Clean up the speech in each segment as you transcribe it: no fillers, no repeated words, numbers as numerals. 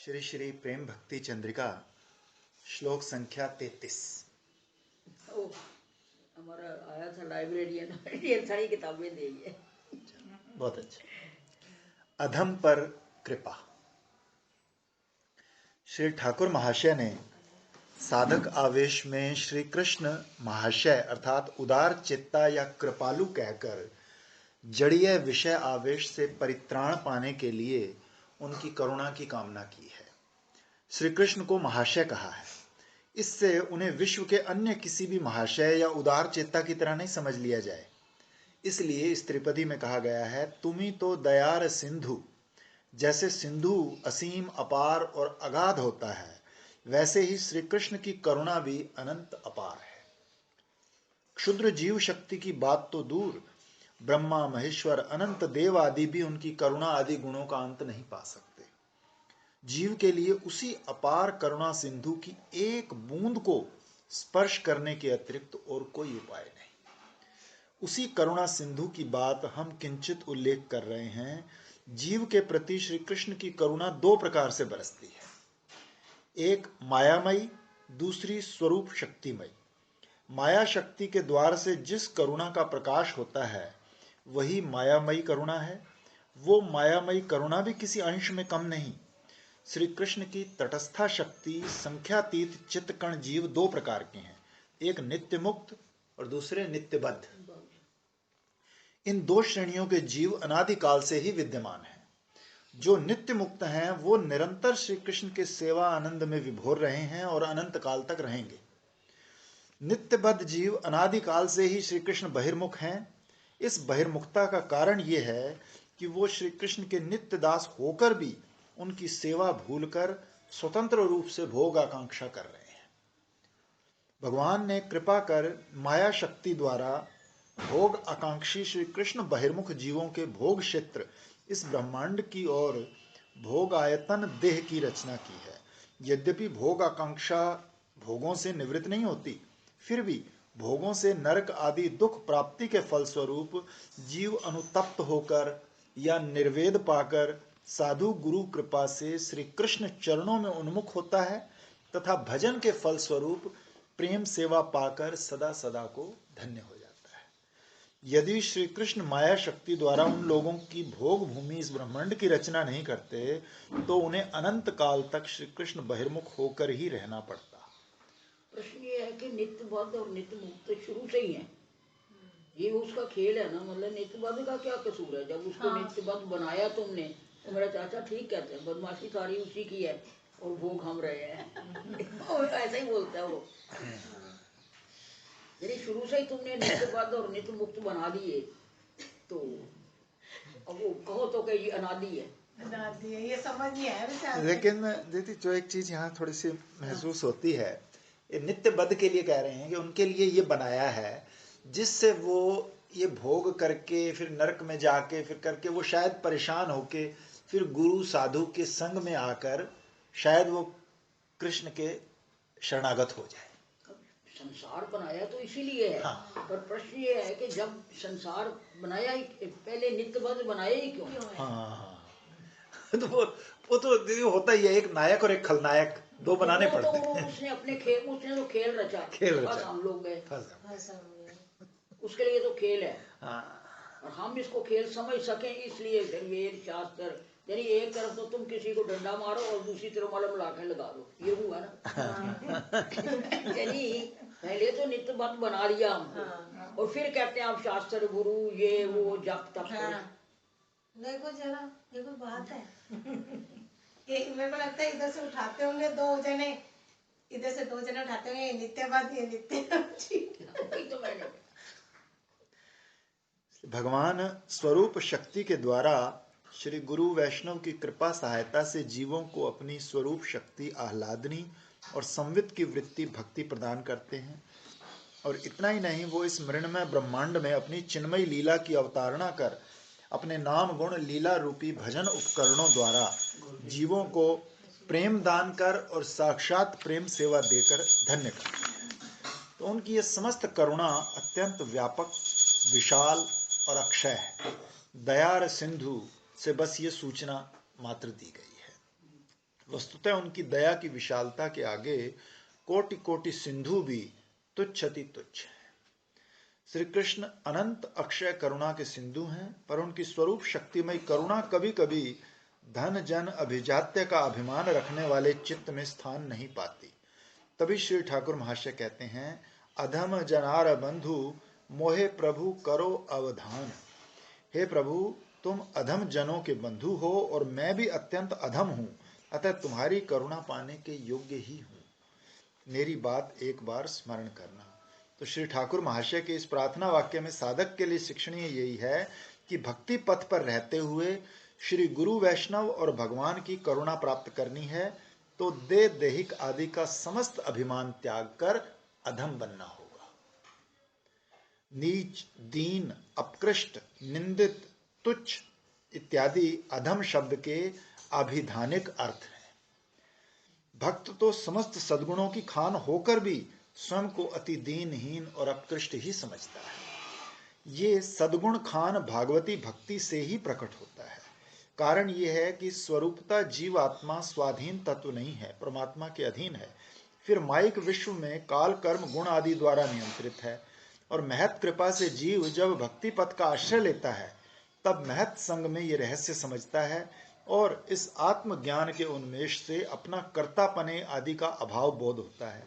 श्री श्री प्रेम भक्ति चंद्रिका श्लोक संख्या 33। हमारा आया था लाइब्रेरियन, ढेर सारी किताबें दी है। बहुत अच्छा। अधम पर कृपा। श्री ठाकुर महाशय ने साधक आवेश में श्री कृष्ण महाशय अर्थात उदार चित्ता या कृपालु कहकर जड़ीय विषय आवेश से परित्राण पाने के लिए उनकी करुणा की कामना की है। श्री कृष्ण को महाशय कहा है, इससे उन्हें विश्व के अन्य किसी भी महाशय या उदार चेता की तरह नहीं समझ लिया जाए। इसलिए इस त्रिपदी में कहा गया है, तुम्ही तो दयार सिंधु। जैसे सिंधु असीम अपार और अगाध होता है, वैसे ही श्री कृष्ण की करुणा भी अनंत अपार है। क्षुद्र जीव शक्ति की बात तो दूर, ब्रह्मा महेश्वर अनंत देव आदि भी उनकी करुणा आदि गुणों का अंत नहीं पा सकते। जीव के लिए उसी अपार करुणा सिंधु की एक बूंद को स्पर्श करने के अतिरिक्त और कोई उपाय नहीं। उसी करुणा सिंधु की बात हम किंचित उल्लेख कर रहे हैं। जीव के प्रति श्री कृष्ण की करुणा दो प्रकार से बरसती है, एक मायामयी, दूसरी स्वरूप शक्तिमयी। माया शक्ति के द्वार से जिस करुणा का प्रकाश होता है वही मायामयी करुणा है। वो मायामयी करुणा भी किसी अंश में कम नहीं। श्री कृष्ण की तटस्था शक्ति संख्यातीत चित्तकण जीव दो प्रकार के हैं, एक नित्य मुक्त और दूसरे नित्यबद्ध। इन दो श्रेणियों के जीव अनादिकाल से ही विद्यमान हैं। जो नित्य मुक्त हैं वो निरंतर श्री कृष्ण के सेवा आनंद में विभोर रहे हैं और अनंत काल तक रहेंगे। नित्यबद्ध जीव अनादिकाल से ही श्री कृष्ण बहिर्मुख हैं। इस बहिर्मुखता का कारण ये है कि वो श्री कृष्ण के नित्य दास होकर भी उनकी सेवा भूलकर स्वतंत्र रूप से भोग आकांक्षा कर रहे हैं। भगवान ने कृपा कर माया शक्ति द्वारा भोग आकांक्षी श्री कृष्ण बहिर्मुख जीवों के भोग क्षेत्र इस ब्रह्मांड की ओर भोग आयतन देह की रचना की है। यद्यपि भोग आकांक्षा भोगों से निवृत्त नहीं होती, फिर भी भोगों से नरक आदि दुख प्राप्ति के फलस्वरूप जीव अनुतप्त होकर या निर्वेद पाकर साधु गुरु कृपा से श्री कृष्ण चरणों में उन्मुख होता है तथा भजन के फलस्वरूप प्रेम सेवा पाकर सदा सदा को धन्य हो जाता है। यदि श्री कृष्ण माया शक्ति द्वारा उन लोगों की भोग भूमि इस ब्रह्मांड की रचना नहीं करते तो उन्हें अनंत काल तक श्री कृष्ण बहिर्मुख होकर ही रहना पड़ता। प्रश्न ये है कि नित्यबद्ध और नित्य मुक्त शुरू से ही है, ये उसका खेल है ना। मतलब नित्यबद्ध का क्या कसूर है? जब उसको नित्यबद्ध बनाया तुमने तो मेरा चाचा ठीक कहते हैं, बदमाशी सारी उसी की है और भोग हम रहे हैं। ऐसा ही बोलता है वो। यदि शुरू से ही तुमने नित्यबद्ध और नित्य मुक्त बना दिए तो अब वो कहो तो कि ये अनादि है, ये समझ नहीं आया। लेकिन दीदी जो एक चीज यहाँ थोड़ी सी महसूस होती है, ये नित्यबद्ध के लिए कह रहे हैं कि उनके लिए ये बनाया है जिससे वो ये भोग करके फिर नरक में जाके फिर करके वो शायद परेशान होके फिर गुरु साधु के संग में आकर शायद वो कृष्ण के शरणागत हो जाए। संसार बनाया तो इसीलिए है। हाँ। पर प्रश्न ये है कि जब संसार बनाया ही पहले नित्यबद्ध बनाया ही क्यों? हाँ तो वो तो दीदी होता ही है, एक नायक और एक खलनायक दो बनाने पड़ते हैं। तो उसने अपने खेल, उसने तो खेल रचा, बस हम लोग गए, उसके लिए तो खेल है। और हम इसको खेल समझ सकें इसलिए फिर वेद शास्त्र, यानी एक तरफ तो तुम किसी को डंडा मारो और दूसरी तरफ मलम लाके लगा दो, ये हुआ ना। यानी पहले तो नित्यबद्ध बना लिया हमको और फिर कहते हैं आप शास्त्र गुरु ये वो जप तप। देखो जरा ये कोई बात है। ये मेरे को लगता है इधर से उठाते होंगे दो जने, इधर से दो जने उठाते होंगे नित्यबद्ध, ये नित्य। तो मैंने भगवान स्वरूप शक्ति के द्वारा श्री गुरु वैष्णव की कृपा सहायता से जीवों को अपनी स्वरूप शक्ति आह्लादनी और संवित की वृत्ति भक्ति प्रदान करते हैं। और इतना ही नहीं, वो इस मृणमय ब्रह्मांड में अपनी चिन्मयी लीला की अवतारणा कर अपने नाम गुण लीला रूपी भजन उपकरणों द्वारा जीवों को प्रेम दान कर और साक्षात प्रेम सेवा देकर धन्य करते हैं। तो उनकी ये समस्त करुणा अत्यंत व्यापक, विशाल और अक्षय है। दयार सिंधु से बस ये सूचना मात्र दी गई है। वस्तुतः उनकी दया की विशालता के आगे कोटि कोटि सिंधु भी तुच्छति तुच्छ है। श्री कृष्ण अनंत अक्षय करुणा के सिंधु हैं, पर उनकी स्वरूप शक्तिमय करुणा कभी कभी धन जन अभिजात्य का अभिमान रखने वाले चित्त में स्थान नहीं पाती। तभी श्री ठाकुर महाशय कहते हैं, अधम जनार बंधु मोहे प्रभु करो अवधान। हे प्रभु, तुम अधम जनों के बंधु हो और मैं भी अत्यंत अधम हूं, अतः तुम्हारी करुणा पाने के योग्य ही हूं। मेरी बात एक बार स्मरण करना। तो श्री ठाकुर महाशय के इस प्रार्थना वाक्य में साधक के लिए शिक्षणीय यही है कि भक्ति पथ पर रहते हुए श्री गुरु वैष्णव और भगवान की करुणा प्राप्त करनी है तो देहिक आदि का समस्त अभिमान त्याग कर अधम बनना होगा। नीच, दीन, अपकृष्ट, निंदित, तुच्छ इत्यादि अधम शब्द के आभिधानिक अर्थ हैं। भक्त तो समस्त सद्गुणों की खान होकर भी स्वयं को अति दीनहीन और अपकृष्ट ही समझता है। ये सद्गुण खान भागवती भक्ति से ही प्रकट होता है। कारण यह है कि स्वरूपता जीव आत्मा स्वाधीन तत्व नहीं है, परमात्मा के अधीन है। फिर माइक विश्व में काल कर्म गुण आदि द्वारा नियंत्रित है और महत कृपा से जीव जब भक्ति पथ का आश्रय लेता है तब महत संग में ये रहस्य समझता है और इस आत्मज्ञान के उन्मेष से अपना कर्तापने आदि का अभाव बोध होता है।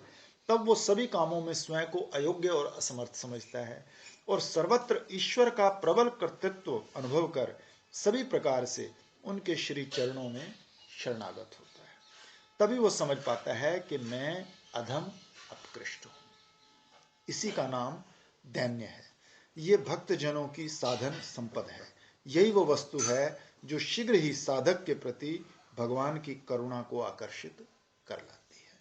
तब वो सभी कामों में स्वयं को अयोग्य और असमर्थ समझता है और सर्वत्र ईश्वर का प्रबल कर्तृत्व अनुभव कर सभी प्रकार से उनके श्री चरणों में शरणागत होता है। तभी वो समझ पाता है कि मैं अधम अपकृष्ट हूं। इसी का नाम दैन्य है। ये भक्त जनों की साधन संपद है। यही वो वस्तु है जो शीघ्र ही साधक के प्रति भगवान की करुणा को आकर्षित कर लाती है।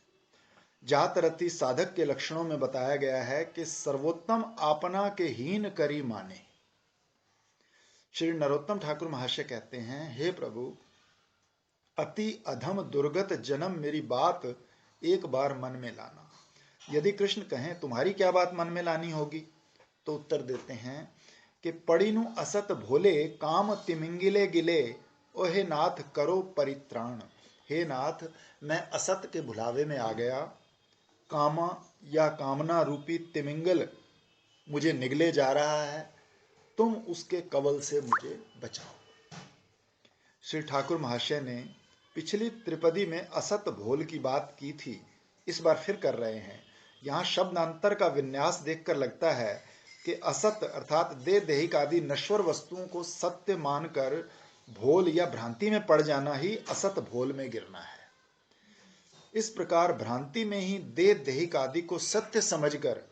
जात रति साधक के लक्षणों में बताया गया है कि सर्वोत्तम आपना के हीन करी माने। श्री नरोत्तम ठाकुर महाशय कहते हैं, हे प्रभु, अति अधम दुर्गत जन्म मेरी बात एक बार मन में लाना। यदि कृष्ण कहें तुम्हारी क्या बात मन में लानी होगी, तो उत्तर देते हैं कि पड़िनु असत भोले काम तिमिंगिले गिले, ओहे नाथ करो परित्राण। हे नाथ, मैं असत के भुलावे में आ गया, कामा या कामना रूपी तिमिंगल मुझे निगले जा रहा है, तुम उसके कवल से मुझे बचाओ। श्री ठाकुर महाशय ने पिछली त्रिपदी में असत भोल की बात की थी, इस बार फिर कर रहे हैं। यहाँ शब्दांतर का विन्यास देखकर लगता है कि असत अर्थात देहिक आदि नश्वर वस्तुओं को सत्य मानकर भोल या भ्रांति में पड़ जाना ही असत भोल में गिरना है। इस प्रकार भ्रांति में ही देहिक आदि को सत्य समझकर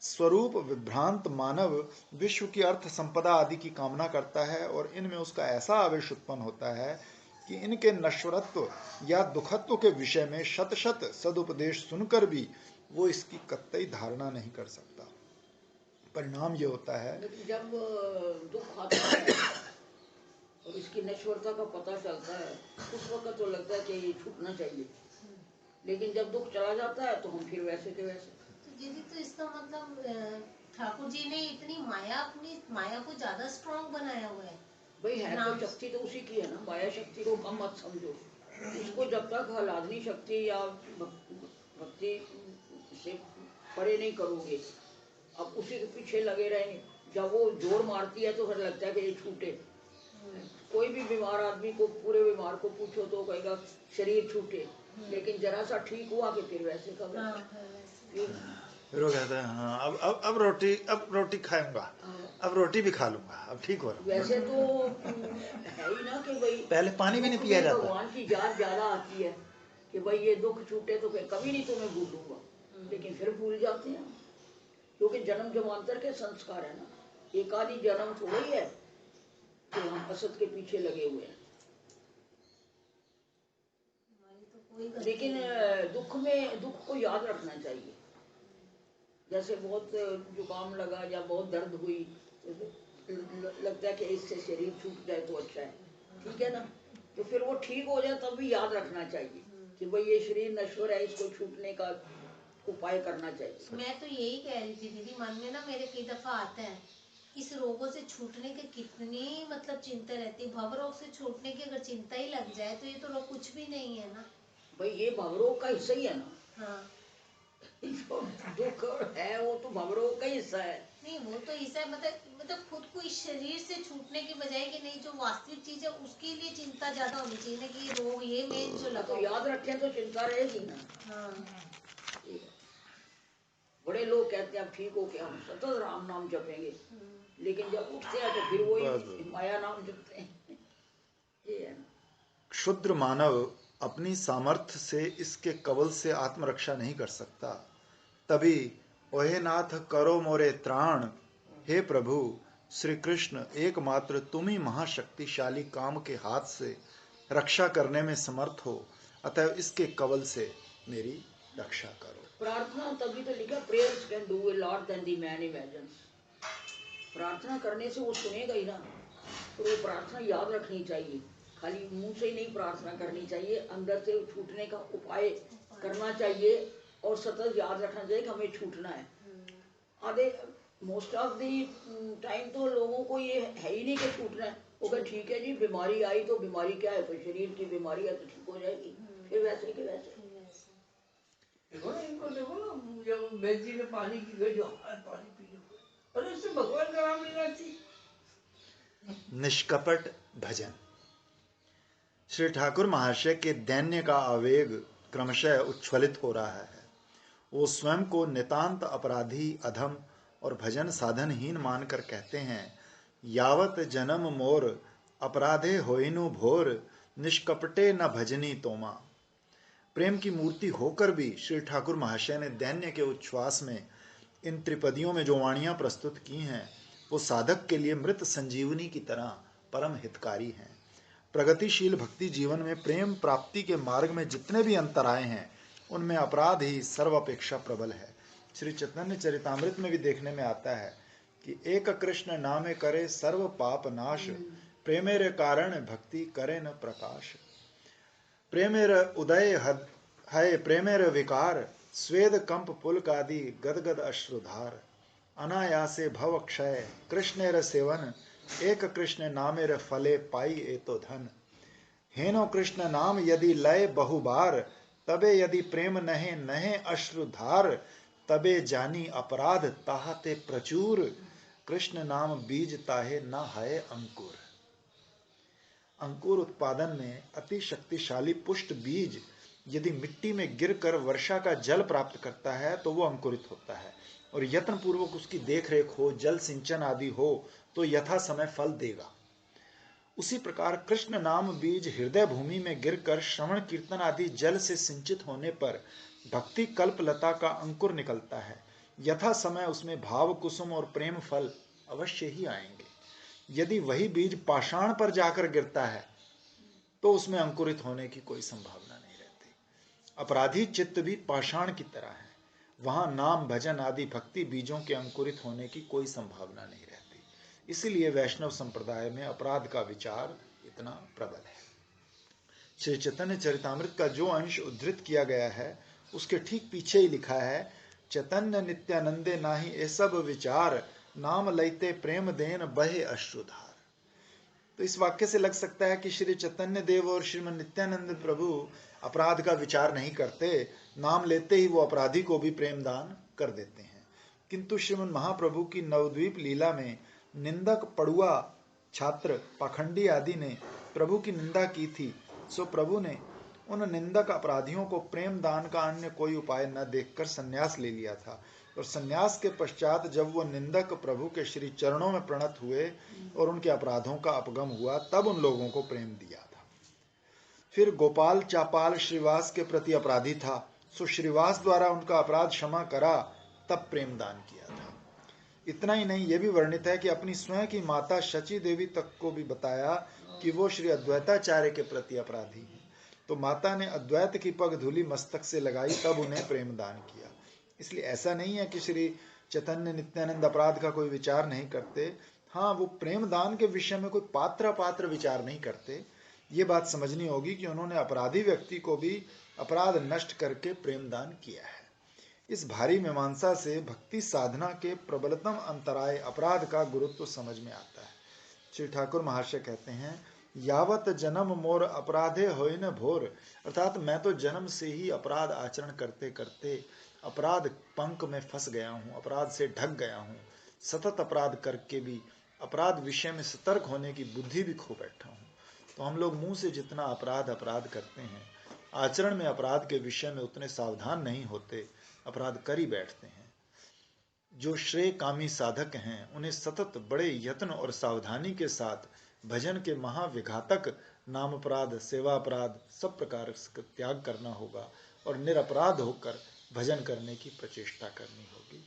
स्वरूप विभ्रांत मानव विश्व की अर्थ संपदा आदि की कामना करता है और इनमें उसका ऐसा आवेश उत्पन्न होता है कि इनके नश्वरत्व या दुखत्व के विषय में शत शत सदुपदेश सुनकर भी वो इसकी कतई धारणा नहीं कर सकता। परिणाम ये होता है, जब दुख आता है और इसकी नश्वरता का पता चलता है उस वक्त तो लगता है कि ये छूटना चाहिए, लेकिन जब दुख चला जाता है तो हम फिर वैसे के वैसे। दीदी, तो इसका मतलब ठाकुर जी ने इतनी माया, अपनी माया को ज्यादा स्ट्रॉन्ग बनाया हुआ है। भाई है तो शक्ति तो उसी की है ना, माया शक्ति को कम मत समझो। उसको जब तक हलादनी शक्ति या भक्ति से परे नहीं करोगे, अब उसी के पीछे लगे रहेंगे, जब वो जोर मारती है तो फिर लगता है कि ये छूटे। कोई भी बीमार आदमी को, पूरे बीमार को पूछो तो कहेगा शरीर छूटे, लेकिन जरा सा ठीक हुआ कि फिर वैसे का फिर वो कहता है हाँ अब रोटी खाऊंगा, अब रोटी भी खा लूंगा, अब ठीक हो रहा। वैसे तो है ही ना कि भाई पहले पानी भी नहीं पिया जाता। भगवान की याद ज्यादा आती है कि भाई ये दुख छूटे तो फिर कभी नहीं तुम्हें भूलूंगा, लेकिन फिर भूल जाते हैं क्योंकि जन्म जन्मांतर के संस्कार है ना। एक आधी जन्म थोड़ा ही है कि हम असत के पीछे लगे हुए हैं। लेकिन दुख को याद रखना चाहिए। जैसे बहुत जुकाम लगा या बहुत दर्द हुई तो लगता है कि इससे शरीर छूट जाए तो अच्छा है, ठीक है ना, तो फिर वो ठीक हो जाए तब भी याद रखना चाहिए कि भाई ये शरीर नश्वर है, इसको छूटने का उपाय करना चाहिए। मैं तो यही कह रही थी दीदी, मन में ना मेरे कई दफा आता है इस रोगों से छूटने की कितनी मतलब चिंता रहती है। भव रोग से छूटने की अगर चिंता ही लग जाए तो ये तो रोग कुछ भी नहीं है ना भाई। ये भवरोग का हिस्सा ही है ना। हाँ जो दुख है वो तो भवरोग का हिस्सा है। नहीं वो तो ऐसा है, मतलब खुद को इस शरीर से छूटने की बजाय कि नहीं जो वास्तविक चीज है उसके लिए चिंता ज्यादा होनी चाहिए ना, कि ये रोग ये मेन जो लगा तो याद रखें तो चिंता रहेगी ना। हाँ बड़े लोग कहते हैं अब ठीक हो के हम सतत राम नाम जपेंगे, लेकिन जब उठते हैं तो फिर वही माया नाम जपते हैं। ये है ना। क्षुद्र मानव अपनी सामर्थ्य से इसके कवल से आत्मरक्षा नहीं कर सकता। तभी ओहे नाथ करो मोरे त्राण, हे प्रभु श्री कृष्ण एकमात्र तुम ही महाशक्तिशाली काम के हाथ से रक्षा करने में समर्थ हो, अतः इसके कवल से मेरी रक्षा करो। प्रार्थना तभी तो लिखा prayers can do a lot than the man imagines. प्रार्थना करने से वो सुनेगा ही ना। तो वो प्रार्थना याद रखनी चाहिए, खाली मुंह से ही नहीं प्रार्थना करनी चाहिए, अंदर से छूटने का उपाय करना चाहिए और सतत याद रखना चाहिए कि हमें छूटना है। आधे मोस्ट ऑफ दी टाइम तो लोगों को ये है ही नहीं कि छूटना है। वो कहे ठीक है जी बीमारी आई तो बीमारी क्या है, कोई शरीर की बीमारी है तो ठीक हो जाएगी, फिर वैसे के वैसे। देखो ना इनको, देखो ना जब बेंजी ने पानी की गई जो पानी पी लो, अरे इससे भगवान का नाम लेना चाहिए। निष्कपट भजन। श्री ठाकुर महाशय के दैन्य का आवेग क्रमशः उच्छ्वलित हो रहा है। वो स्वयं को नितांत अपराधी, अधम और भजन साधनहीन मानकर कहते हैं, यावत जन्म मोर अपराधे होइनु भोर, निष्कपटे न भजनी तोमा। प्रेम की मूर्ति होकर भी श्री ठाकुर महाशय ने दैन्य के उच्छ्वास में इन त्रिपदियों में जो वाणियां प्रस्तुत की हैं वो साधक के लिए मृत संजीवनी की तरह परम हितकारी हैं। प्रगतिशील भक्ति जीवन में प्रेम प्राप्ति के मार्ग में जितने भी अंतराय हैं उनमें अपराध ही सर्वापेक्षा प्रबल है। श्री चैतन्य चरितामृत में भी देखने में आता है कि एक कृष्ण नामे करे सर्व पाप नाश, प्रेमेर कारण भक्ति करे न प्रकाश। प्रेमेर उदय है प्रेमेर विकार, स्वेद कंप पुलकादि गदगद अश्रुधार। अनायासे भव क्षय कृष्णेर सेवन, एक कृष्ण नामेर फले पाई एतो धन। हेनो कृष्ण नाम यदि लय बहुबार, तबे यदि प्रेम नहे नहे अश्रुधार। तबे जानी अपराध ताहते प्रचुर, कृष्ण नाम बीज ताहे न है अंकुर। अंकुर उत्पादन में अति शक्तिशाली पुष्ट बीज यदि मिट्टी में गिरकर वर्षा का जल प्राप्त करता है तो वो अंकुरित होता है, और यत्न पूर्वक उसकी देखरेख हो, जल सिंचन आदि हो तो यथा समय फल देगा। उसी प्रकार कृष्ण नाम बीज हृदय भूमि में गिरकर श्रवण कीर्तन आदि जल से सिंचित होने पर भक्ति कल्प लता का अंकुर निकलता है। यथा समय उसमें भाव कुसुम और प्रेम फल अवश्य ही आएंगे। यदि वही बीज पाषाण पर जाकर गिरता है तो उसमें अंकुरित होने की कोई संभावना नहीं रहती। अपराधी चित्त भी पाषाण की तरह है, वहां नाम भजन आदि भक्ति बीजों के अंकुरित होने की कोई संभावना नहीं रहती। इसीलिए वैष्णव संप्रदाय में अपराध का विचार इतना प्रबल है। श्री चैतन्य चरितामृत का जो अंश उद्धृत किया गया है उसके ठीक पीछे ही लिखा है, चैतन्य नित्यानंदे नाही ये सब विचार, नाम लैते प्रेम देन बहे अश्रुधार। तो इस वाक्य से लग सकता है कि श्री चैतन्य देव और श्रीमन नित्यानंद प्रभु अपराध का विचार नहीं करते, नाम लेते ही वो अपराधी को भी प्रेम दान कर देते हैं। किंतु श्रीमन महाप्रभु की नवद्वीप लीला में निंदक, पड़ुआ, छात्र, पाखंडी आदि ने प्रभु की निंदा की थी, सो प्रभु ने उन निंदक अपराधियों को प्रेम दान का अन्य कोई उपाय न देखकर संन्यास ले लिया था। और संन्यास के पश्चात जब वो निंदक प्रभु के श्री चरणों में प्रणत हुए और उनके अपराधों का अपगम हुआ, तब उन लोगों को प्रेम दिया था। फिर गोपाल चापाल श्रीवास के प्रति अपराधी था, सो श्रीवास द्वारा उनका अपराध क्षमा करा, तब प्रेम दान किया था। इतना ही नहीं, यह भी वर्णित है कि अपनी स्वयं की माता शची देवी तक को भी बताया कि वो श्री अद्वैताचार्य के प्रति अपराधी हैं, तो माता ने अद्वैत की पग धूली मस्तक से लगाई, तब उन्हें प्रेम दान किया। इसलिए ऐसा नहीं है कि श्री चैतन्य नित्यानंद अपराध का कोई विचार नहीं करते। हाँ, वो प्रेम दान के विषय में कोई पात्र विचार नहीं करते। ये बात समझनी होगी कि उन्होंने अपराधी व्यक्ति को भी अपराध नष्ट करके प्रेम दान किया है। इस भारी मीमांसा से भक्ति साधना के प्रबलतम अंतराय अपराध का गुरुत्व समझ में आता है। श्री ठाकुर महाशय कहते हैं, यावत जन्म मोर अपराधे होय न भोर, अर्थात मैं तो जन्म से ही अपराध आचरण करते करते अपराध पंख में फंस गया हूँ, अपराध से ढक गया हूँ। सतत अपराध करके भी अपराध विषय में सतर्क होने की बुद्धि भी खो बैठा हूँ। तो हम लोग मुंह से जितना अपराध करते हैं, आचरण में अपराध के विषय में उतने सावधान नहीं होते, अपराध कर ही बैठते हैं। जो श्रेय कामी साधक हैं, उन्हें सतत बड़े यत्न और सावधानी के साथ भजन के महाविघातक नाम अपराध, सेवा अपराध सब प्रकार का त्याग करना होगा और निरपराध होकर भजन करने की प्रचेष्टा करनी होगी।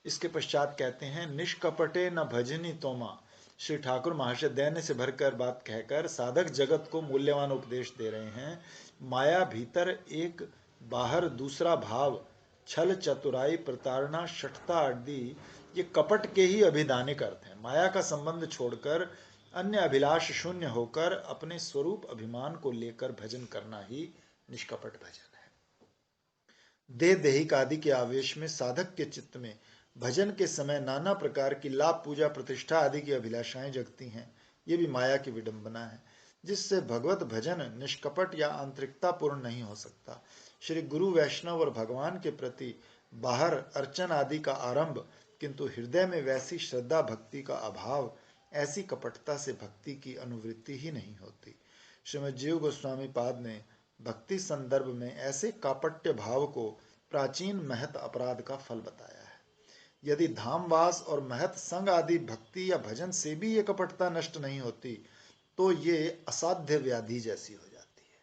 इसके पश्चात कहते हैं, निष्कपटे न भजनी तोमा। श्री ठाकुर महाशय दैन्य से भरकर बात कहकर साधक जगत को मूल्यवान उपदेश दे रहे हैं। माया भीतर एक, बाहर दूसरा भाव, छल चतुराई प्रताड़ना शठता आदि ये कपट के ही अभिधानिक अर्थ हैं। माया का संबंध छोड़कर अन्य अभिलाष शून्य होकर अपने स्वरूप अभिमान को लेकर भजन करना ही निष्कपट भजन है। देह देहिक आदि के आवेश में साधक के चित्त में भजन के समय नाना प्रकार की लाभ पूजा प्रतिष्ठा आदि की अभिलाषाएं जगती हैं। ये भी माया की विडंबना है, जिससे भगवत भजन निष्कपट या आंतरिकतापूर्ण नहीं हो सकता। श्री गुरु वैष्णव और भगवान के प्रति बाहर अर्चन आदि का आरंभ, किंतु हृदय में वैसी श्रद्धा भक्ति का अभाव, ऐसी कपटता से भक्ति की अनुवृत्ति ही नहीं होती। श्रीमद जीव गोस्वामी पाद ने भक्ति संदर्भ में ऐसे कापट्य भाव को प्राचीन महत अपराध का फल बताया है। यदि धामवास और महत संग आदि भक्ति या भजन से भी ये कपटता नष्ट नहीं होती, तो ये असाध्य व्याधि जैसी हो जाती है।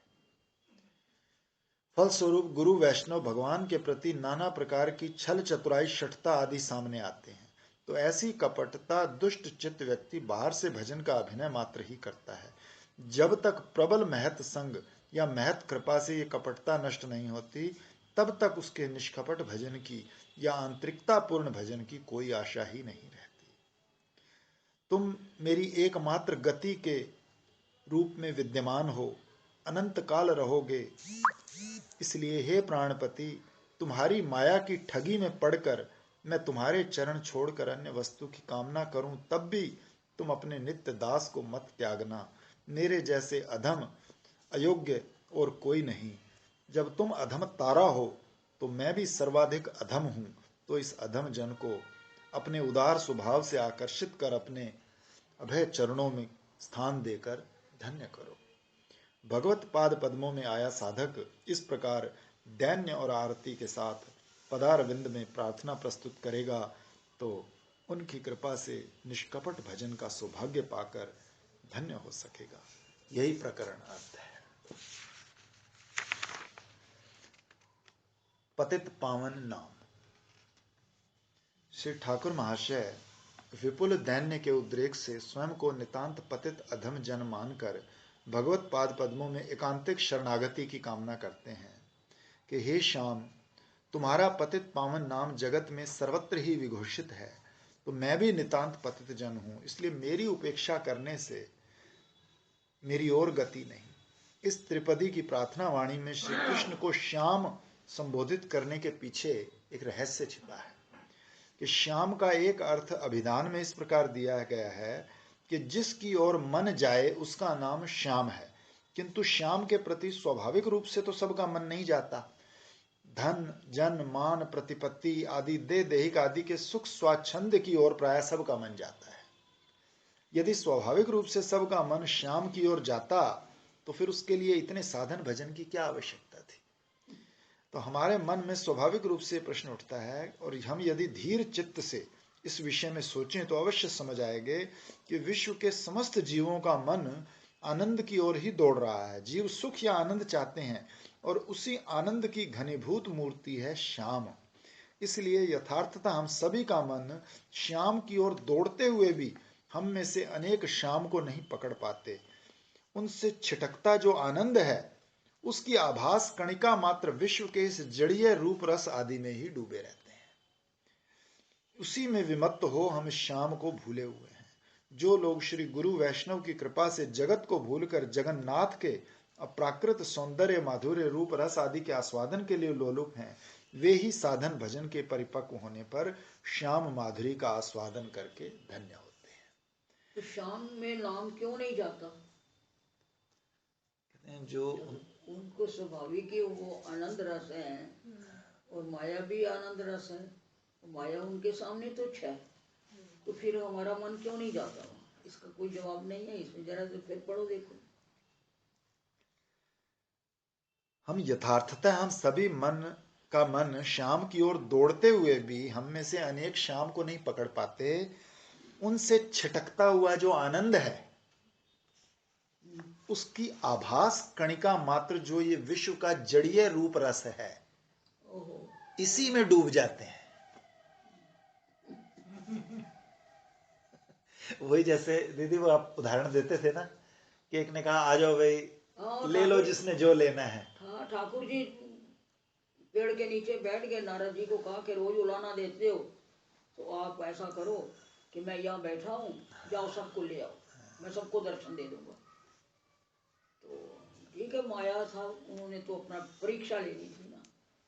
फलस्वरूप गुरु वैष्णव भगवान के प्रति नाना प्रकार की छल चतुराई शठता आदि सामने आते हैं। तो ऐसी कपटता दुष्ट चित्त व्यक्ति बाहर से भजन का अभिनय मात्र ही करता है। जब तक प्रबल महत संग या महत कृपा से ये कपटता नष्ट नहीं होती, तब तक उसके निष्कपट भजन की या आंतरिकता पूर्ण भजन की कोई आशा ही नहीं रहती। तुम मेरी एकमात्र गति के रूप में विद्यमान हो, अनंत काल रहोगे, इसलिए हे प्राणपति, तुम्हारी माया की ठगी में पड़कर मैं तुम्हारे चरण छोड़कर अन्य वस्तु की कामना करूं, तब भी तुम अपने नित्य दास को मत त्यागना। मेरे जैसे अधम अयोग्य और कोई नहीं। जब तुम अधम तारा हो तो मैं भी सर्वाधिक अधम हूं। तो इस अधम जन को अपने उदार स्वभाव से आकर्षित कर अपने अभय चरणों में स्थान देकर धन्य करो। भगवत पाद पद्मों में आया साधक इस प्रकार दैन्य और आरती के साथ पदारविंद में प्रार्थना प्रस्तुत करेगा तो उनकी कृपा से निष्कपट भजन का सौभाग्य पाकर धन्य हो सकेगा। यही प्रकरण अर्थ है। पतित पावन नाम। श्री ठाकुर महाशय विपुल दैन्य के उद्रेक से स्वयं को नितांत पतित अधम जन मानकर भगवत पाद पद्मों में एकांतिक शरणागति की कामना करते हैं कि हे श्याम, तुम्हारा पतित पावन नाम जगत में सर्वत्र ही विघोषित है, तो मैं भी नितांत पतित जन हूं, इसलिए मेरी उपेक्षा करने से मेरी और गति नहीं। इस त्रिपदी की प्रार्थना वाणी में श्री कृष्ण को श्याम संबोधित करने के पीछे एक रहस्य छिपा है कि श्याम का एक अर्थ अभिधान में इस प्रकार दिया गया है कि जिसकी ओर मन जाए उसका नाम श्याम है, किंतु श्याम के प्रति स्वाभाविक रूप से तो सबका मन नहीं जाता। धन जन मान प्रतिपत्ति आदि दे देहिक आदि के सुख स्वाच्छंद की ओर प्राय सबका मन जाता है। यदि स्वाभाविक रूप से सबका मन श्याम की ओर जाता तो फिर उसके लिए इतने साधन भजन की क्या आवश्यकता थी। तो हमारे मन में स्वाभाविक रूप से प्रश्न उठता है, और हम यदि धीर चित्त से इस विषय में सोचें तो अवश्य समझ आएंगे कि विश्व के समस्त जीवों का मन आनंद की ओर ही दौड़ रहा है। जीव सुख या आनंद चाहते हैं और उसी आनंद की घनीभूत मूर्ति है श्याम। इसलिए यथार्थता हम सभी का मन श्याम की ओर दौड़ते हुए भी हम में से अनेक श्याम को नहीं पकड़ पाते। उनसे छिटकता जो आनंद है उसकी आभास कणिका मात्र विश्व के इस जड़ीय रूप रस आदि में ही डूबे रहते हैं। उसी में विमत्त हो हम श्याम को भूले हुए हैं। जो लोग श्री गुरु वैष्णव की कृपा से जगत को भूलकर जगन्नाथ के अप्राकृत सौंदर्य माधुर्य रूप रस आदि के आस्वादन के लिए लोलुप हैं, वे ही साधन भजन के परिपक्व होने पर श्याम माधुरी का आस्वादन करके धन्य होते हैं। तो श्याम में नाम क्यों नहीं जाता? कहते हैं जो उनको स्वाभाविक ही वो आनंद रस है और माया भी आनंद रस है, माया उनके सामने तुच्छ है, तो फिर हमारा मन क्यों नहीं जाता? इसका कोई जवाब नहीं है इसमें, जरा से फिर पढ़ो देखो। हम यथार्थतः हम सभी मन श्याम की ओर दौड़ते हुए भी हम में से अनेक श्याम को नहीं पकड़ पाते। उनसे छिटकता हुआ जो आनंद है उसकी आभास कणिका मात्र जो ये विश्व का जड़ीय रूप रस है, इसी में डूब जाते हैं। वही जैसे दीदी वो आप उदाहरण देते थे ना कि एक ने कहा आ जाओ भाई ले लो जिसने जो लेना है। हाँ, ठाकुर जी पेड़ के नीचे बैठ गए, नारद जी को कहा कि रोज उलाना देते हो तो आप ऐसा करो कि मैं यहाँ बैठा हूँ, जाओ सबको ले आओ, मैं सबको दर्शन दे दूंगा। तो ठीक है, माया था, उन्होंने तो अपना परीक्षा लेनी थी ना,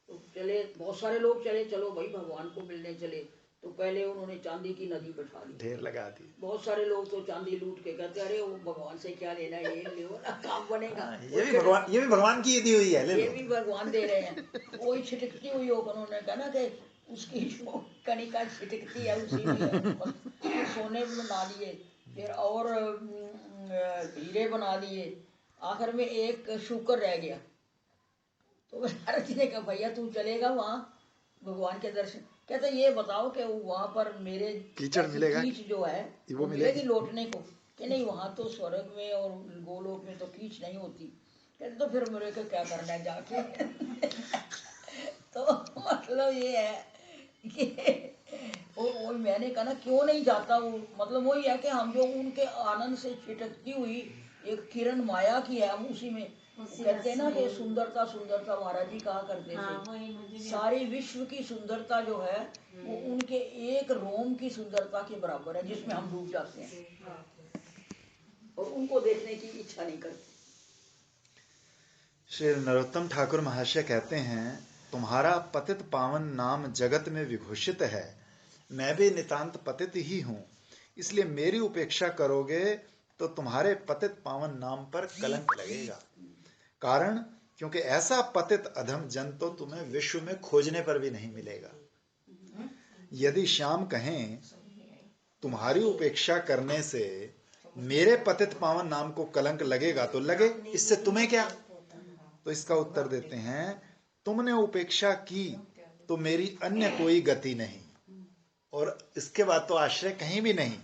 तो चले, बहुत सारे लोग चले, चलो भाई भगवान को मिलने चले। तो पहले उन्होंने चांदी की नदी बैठा ली, ढेर लगा दी। बहुत सारे लोग तो चांदी लूट के कहते अरे वो भगवान से क्या लेना, ये ले ना काम बनेगा। ये भी भगवान की दी हुई है, ले ये भी भगवान दे रहे हैं। वही छिटकती हुई हो, उन्होंने कहा ना कि उसकी कणिका छिटकती है उसी में। सोने बना लिए, फिर और हीरे बना लिए, आखिर में एक शुक्र रह गया। तो नारद जी ने कहा भैया तू चलेगा वहाँ भगवान के दर्शन? कहते ये बताओ कि वहाँ पर मेरे कीचड़ मिलेगा, कीच जो है वो मिलेगी लौटने को? कि नहीं, वहाँ तो स्वर्ग में और गोलोक में तो कीच नहीं होती। कहते तो फिर मेरे को क्या करना है जाके? तो मतलब ये है कि वो मैंने कहा ना क्यों नहीं जाता वो, मतलब वही है कि हम जो उनके आनंद से छिटकती हुई एक किरण माया की है, हम उसी में कहते हैं ना कि सुंदरता सुंदरता महाराज जी कहा करते थे, सारी विश्व की सुंदरता जो है वो उनके एक रोम की सुंदरता के बराबर है, जिसमें हम डूब जाते हैं और उनको देखने की इच्छा नहीं करते। श्री नरोत्तम ठाकुर महाशय कहते हैं तुम्हारा पतित पावन नाम जगत में विघोषित है, मैं भी नितांत पतित ही हूं, इसलिए मेरी उपेक्षा करोगे तो तुम्हारे पतित पावन नाम पर कलंक लगेगा। कारण क्योंकि ऐसा पतित अधम जन तो तुम्हें विश्व में खोजने पर भी नहीं मिलेगा। यदि श्याम कहें तुम्हारी उपेक्षा करने से मेरे पतित पावन नाम को कलंक लगेगा तो लगे, इससे तुम्हें क्या? तो इसका उत्तर देते हैं तुमने उपेक्षा की तो मेरी अन्य कोई गति नहीं, और इसके बाद तो आश्रय कहीं भी नहीं।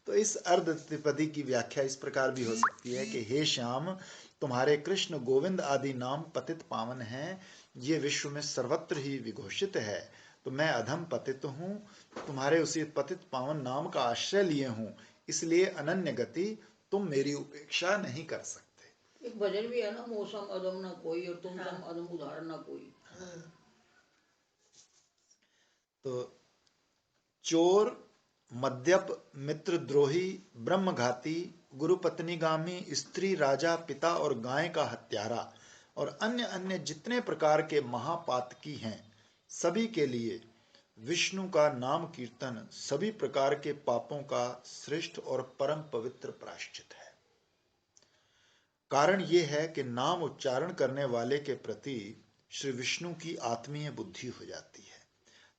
तो इस अर्ध त्रिपदी की व्याख्या इस प्रकार भी हो सकती है कि हे श्याम, तुम्हारे कृष्ण गोविंद आदि नाम पतित पावन हैं, ये विश्व में सर्वत्र ही विघोषित है, तो मैं अधम पतित हूँ, तुम्हारे उसी पतित पावन नाम का आश्रय लिए हूँ, इसलिए अनन्य गति तुम मेरी उपेक्षा नहीं कर सकते। एक भजन भी है ना, मौसम अदम ना कोई और तुम सम अदम उदाहरण ना कोई। तो चोर, मद्यप, मित्रद्रोही, ब्रह्मघाती, गुरुपत्नीगामी, स्त्री, राजा, पिता और गाय का हत्यारा और अन्य अन्य जितने प्रकार के महापातकी हैं, सभी के लिए विष्णु का नाम कीर्तन सभी प्रकार के पापों का श्रेष्ठ और परम पवित्र प्रायश्चित है। कारण यह है कि नाम उच्चारण करने वाले के प्रति श्री विष्णु की आत्मीय बुद्धि हो जाती है।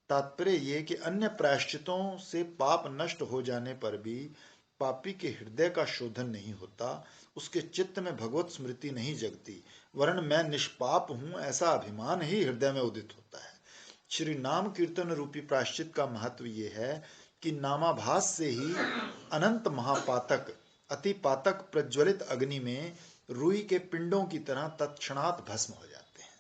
तात्पर्य यह कि अन्य प्रायश्चितों से पाप नष्ट हो जाने पर भी पापी के हृदय का शोधन नहीं होता, उसके चित्त में भगवत स्मृति नहीं जगती, वरन मैं निष्पाप हूं ऐसा अभिमान ही हृदय में उदित होता है। श्री नाम कीर्तन रूपी प्रायश्चित का महत्व यह है कि नामाभास से ही अनंत महापातक अति पातक प्रज्वलित अग्नि में रुई के पिंडों की तरह तत्क्षणात भस्म हो जाते हैं।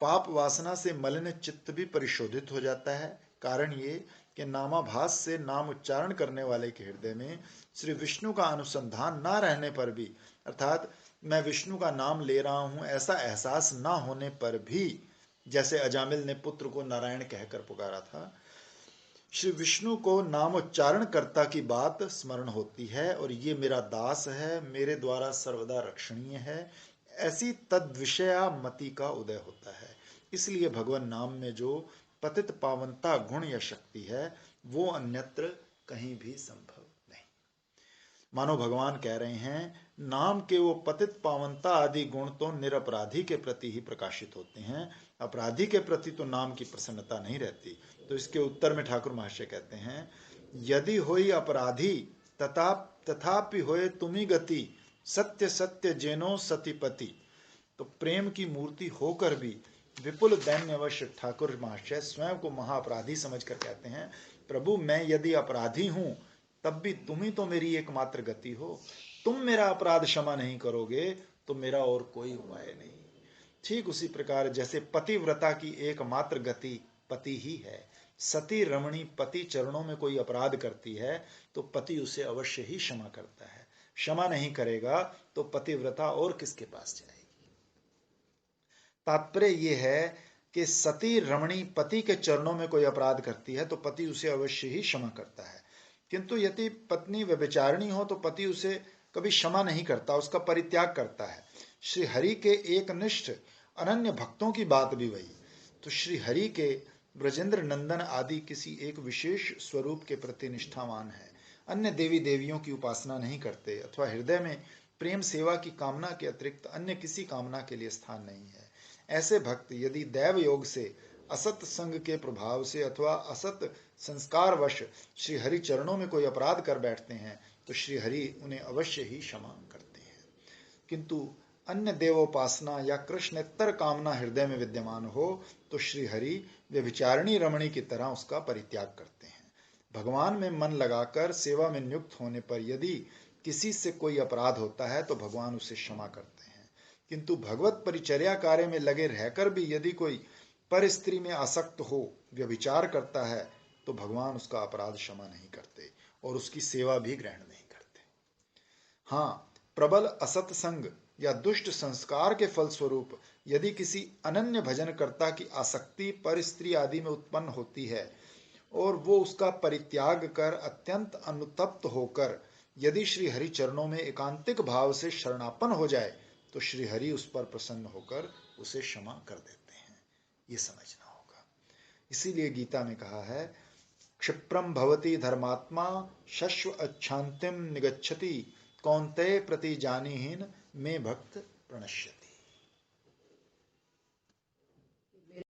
पाप वासना से मलिन चित्त भी परिशोधित हो जाता है। कारण ये कि नामाभास से नाम उच्चारण करने वाले के हृदय में श्री विष्णु का अनुसंधान ना रहने पर भी, अर्थात मैं विष्णु का नाम ले रहा हूं ऐसा एहसास ना होने पर भी, जैसे अजामिल ने पुत्र को नारायण कहकर पुकारा था, श्री विष्णु को नामोच्चारण कर्ता की बात स्मरण होती है और ये मेरा दास है, मेरे द्वारा सर्वदा रक्षणीय है, ऐसी तद विषया मति का उदय होता है। इसलिए भगवान नाम में जो पतित पावनता गुण या शक्ति है वो अन्यत्र कहीं भी संभव नहीं। मानो भगवान कह रहे हैं नाम के वो पतित पावनता आदि गुण तो निरपराधी के प्रति ही प्रकाशित होते हैं, अपराधी के प्रति तो नाम की प्रसन्नता नहीं रहती। तो इसके उत्तर में ठाकुर महाशय कहते हैं यदि होई अपराधी तथापि होए तुमी गति, सत्य सत्य जेनो सतीपति। तो प्रेम की मूर्ति होकर भी विपुल दैन्यवश ठाकुर महाशय स्वयं को महाअपराधी समझकर कहते हैं प्रभु मैं यदि अपराधी हूं तब भी तुम ही तो मेरी एकमात्र गति हो, तुम मेरा अपराध क्षमा नहीं करोगे तो मेरा और कोई उपाय नहीं। ठीक उसी प्रकार जैसे पतिव्रता की एकमात्र गति पति ही है, सती रमणी पति चरणों में कोई अपराध करती है तो पति उसे अवश्य ही क्षमा करता है, क्षमा नहीं करेगा तो पतिव्रता और किसके पास जाएगी। तात्पर्य यह है कि सती रमणी पति के चरणों में कोई अपराध करती है तो पति उसे अवश्य ही क्षमा करता है, किंतु यदि पत्नी व्यभिचारिणी हो तो पति उसे कभी क्षमा नहीं करता, उसका परित्याग करता है। श्री हरि के एक निष्ठ अनन्य भक्तों की बात भी वही। तो श्री हरि के ब्रजेंद्र नंदन आदि किसी एक विशेष स्वरूप के प्रति निष्ठावान है, अन्य देवी देवियों की उपासना नहीं करते अथवा हृदय में प्रेम सेवा की कामना के अतिरिक्त अन्य किसी कामना के लिए स्थान नहीं है। ऐसे भक्त यदि दैव योग से असत संग के प्रभाव से अथवा असत संस्कारवश श्री हरि चरणों में कोई अपराध कर बैठते हैं तो श्री हरि उन्हें अवश्य ही क्षमा करते हैं, किंतु अन्य देवोपासना या कृष्णेत्तर कामना हृदय में विद्यमान हो तो श्री हरि व्यभिचारिणी रमणी की तरह उसका परित्याग करते हैं। भगवान में मन लगाकर सेवा में नियुक्त होने पर यदि किसी से कोई अपराध होता है तो भगवान उसे क्षमा करते हैं, किंतु भगवत परिचर्या कार्य में लगे रहकर भी यदि कोई पर स्त्री में आसक्त हो व्यभिचार करता है तो भगवान उसका अपराध क्षमा नहीं करते और उसकी सेवा भी ग्रहण नहीं करते। हाँ, प्रबल असत संग या दुष्ट संस्कार के फलस्वरूप यदि किसी अनन्य भजनकर्ता की आसक्ति पर स्त्री आदि में उत्पन्न होती है और वो उसका परित्याग कर अत्यंत अनुतप्त होकर यदि श्री हरि चरणों में एकांतिक भाव से शरणापन्न हो जाए तो श्री हरि उस पर प्रसन्न होकर उसे क्षमा कर देते हैं। ये समझना होगा। इसीलिए गीता में कहा है क्षिप्रम भवति धर्मात्मा शश्व अच्छांतिम निगच्छति कौन्तेय प्रति जानीहीन में भक्त प्रणश्यति।